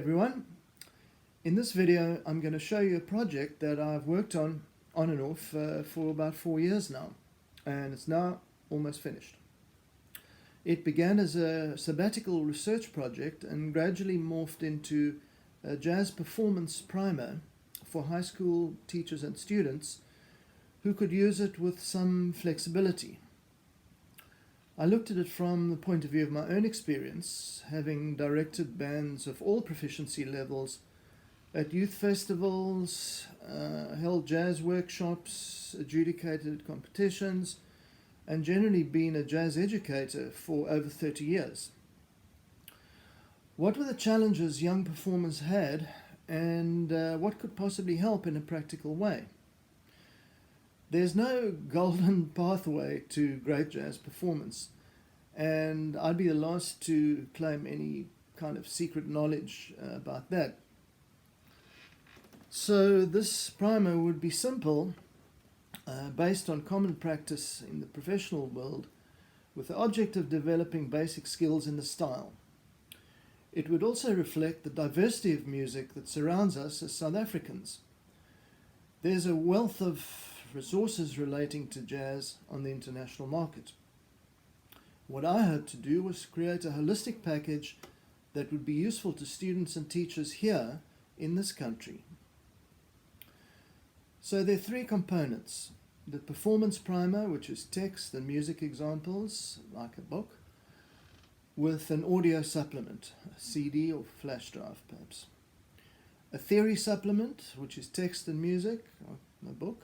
everyone. In this video I'm going to show you a project that I've worked on and off for about 4 years now, and it's now almost finished. It began as a sabbatical research project and gradually morphed into a jazz performance primer for high school teachers and students who could use it with some flexibility. I looked at it from the point of view of my own experience, having directed bands of all proficiency levels at youth festivals, held jazz workshops, adjudicated competitions, and generally been a jazz educator for over 30 years. What were the challenges young performers had, and what could possibly help in a practical way? There's no golden pathway to great jazz performance, and I'd be the last to claim any kind of secret knowledge about that. So this primer would be simple, based on common practice in the professional world, with the object of developing basic skills in the style. It would also reflect the diversity of music that surrounds us as South Africans. There's a wealth of resources relating to jazz on the international market. What I had to do was create a holistic package that would be useful to students and teachers here in this country. So there are three components: the performance primer, which is text and music examples, like a book, with an audio supplement, a CD or flash drive perhaps. A theory supplement, which is text and music, a book,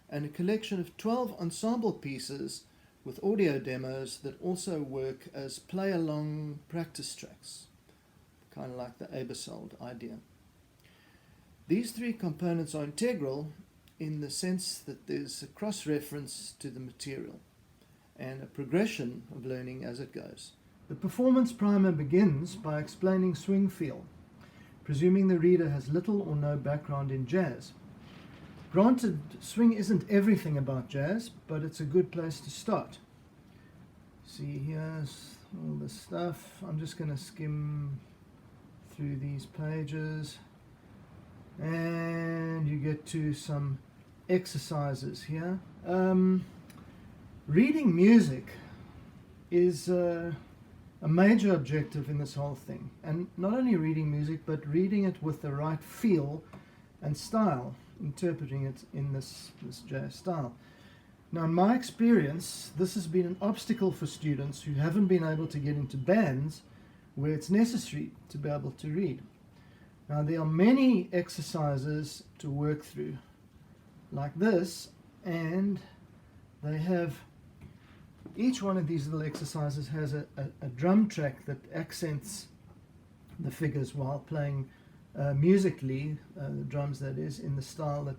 and a collection of 12 ensemble pieces with audio demos that also work as play-along practice tracks, kind of like the Abersold idea. These three components are integral in the sense that there's a cross-reference to the material and a progression of learning as it goes. The performance primer begins by explaining swing feel, presuming the reader has little or no background in jazz. Granted, swing isn't everything about jazz, but it's a good place to start. See, here's all the stuff. I'm just going to skim through these pages, and you get to some exercises here. Reading music is a major objective in this whole thing, and not only reading music, but reading it with the right feel and style, interpreting it in this jazz style. Now, in my experience, this has been an obstacle for students who haven't been able to get into bands where it's necessary to be able to read. Now, there are many exercises to work through like this, and they have, each one of these little exercises has a drum track that accents the figures while playing musically, the drums that is, in the style that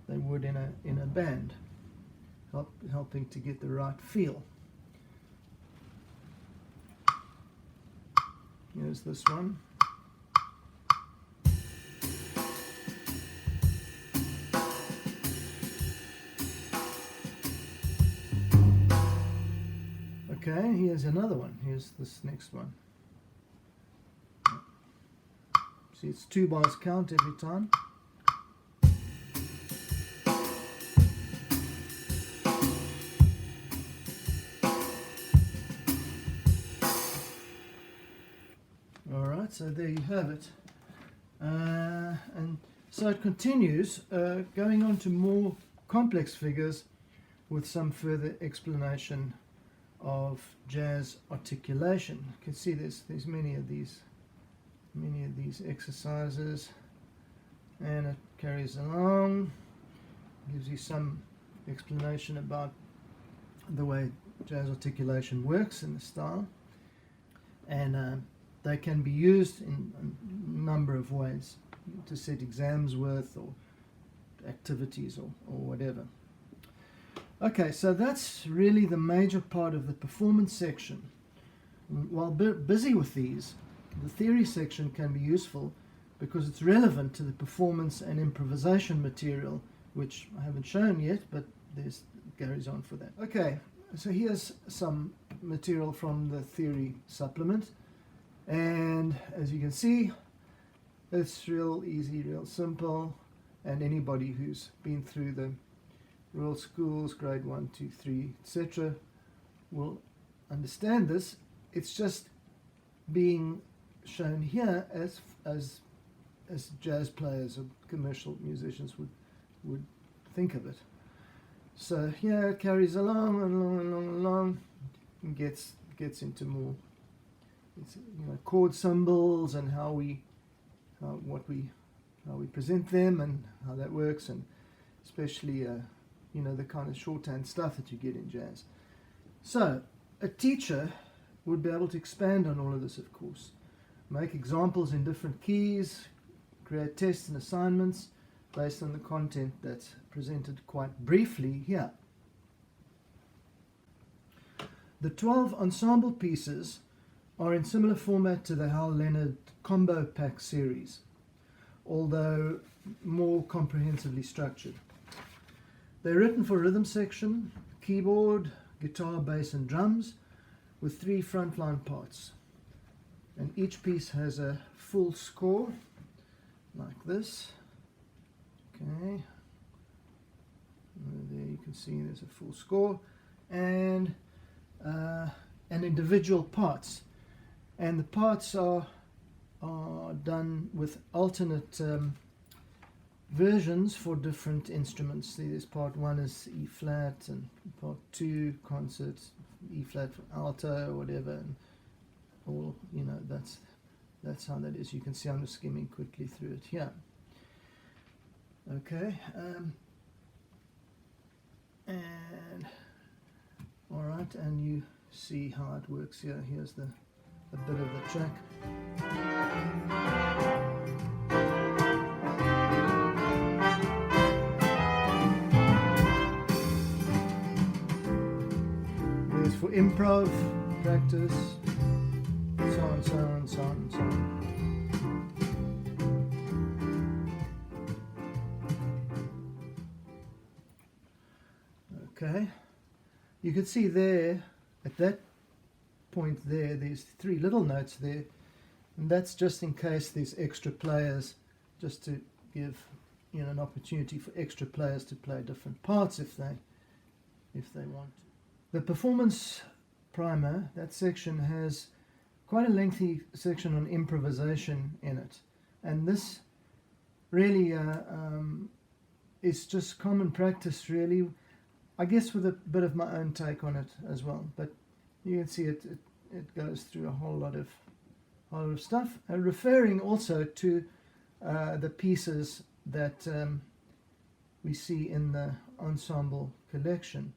they would in a band, helping to get the right feel. Here's this one. Okay, here's another one. Here's this next one. See, it's 2 bars count every time. Alright, so there you have it. And so it continues, going on to more complex figures with some further explanation of jazz articulation. You can see there's many of these exercises, and it carries along, gives you some explanation about the way jazz articulation works in the style, and they can be used in a number of ways to set exams with, or activities, or whatever. Okay, so that's really the major part of the performance section. While busy with these, the theory section can be useful because it's relevant to the performance and improvisation material, which I haven't shown yet, but it carries on for that. Okay, so here's some material from the theory supplement, and as you can see, It's real easy, real simple, and anybody who's been through the Royal Schools, grade 1, 2, 3, etc., will understand this. It's just being shown here as jazz players or commercial musicians would think of it. So here it carries along and along and along and along, and gets into more, chord symbols and how we present them and how that works, and especially the kind of shorthand stuff that you get in jazz. So a teacher would be able to expand on all of this, of course, make examples in different keys, create tests and assignments based on the content that's presented quite briefly here. The 12 ensemble pieces are in similar format to the Hal Leonard Combo Pack series, although more comprehensively structured. They're written for rhythm section, keyboard, guitar, bass and drums, with 3 frontline parts. And each piece has a full score, like this. Okay. There you can see there's a full score, and individual parts. And the parts are done with alternate versions for different instruments. There's part 1 is E flat, and part 2 concerts E flat for alto or whatever, and all, that's how that is. You can see I'm just skimming quickly through it here. Okay, and all right, and you see how it works here. Here's a bit of the track. There's for improv practice, so on, so on, so on, so on. Okay, you can see there, at that point there's 3 little notes there, and that's just in case there's extra players, just to give an opportunity for extra players to play different parts if they want to. The performance primer, that section has quite a lengthy section on improvisation in it, and this really is just common practice, really, I guess, with a bit of my own take on it as well. But you can see it goes through a whole lot of stuff, referring also to the pieces that we see in the ensemble collection.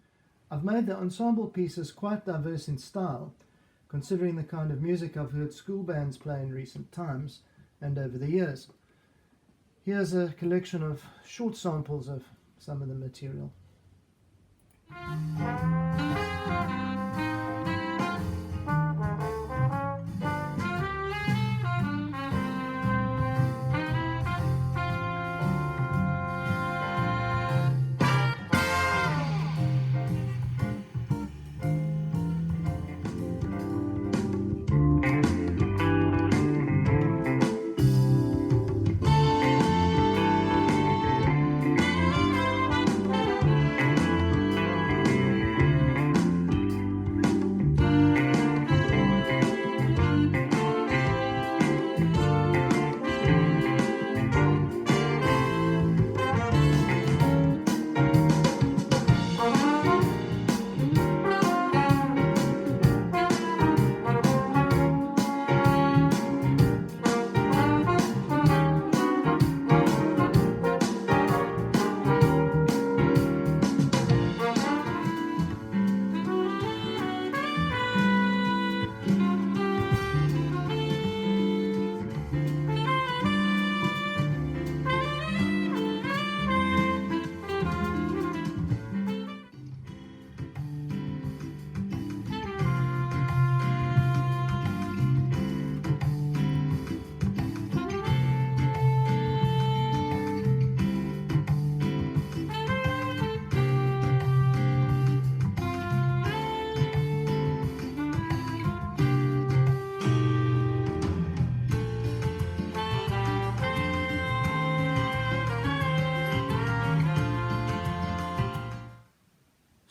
I've made the ensemble pieces quite diverse in style, considering the kind of music I've heard school bands play in recent times and over the years. Here's a collection of short samples of some of the material.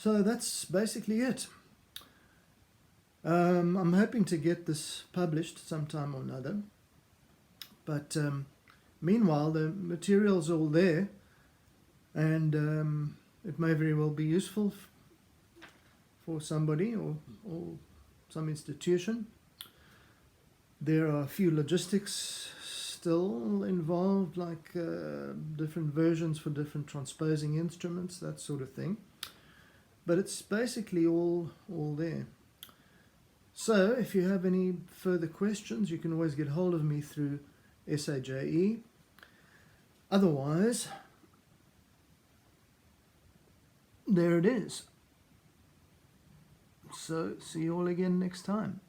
So that's basically it. I'm hoping to get this published sometime or another. But meanwhile, the material's all there, and it may very well be useful for somebody or some institution. There are a few logistics still involved, like different versions for different transposing instruments, that sort of thing. But it's basically all there. So if you have any further questions, you can always get hold of me through SAJE. Otherwise, there it is. So see you all again next time.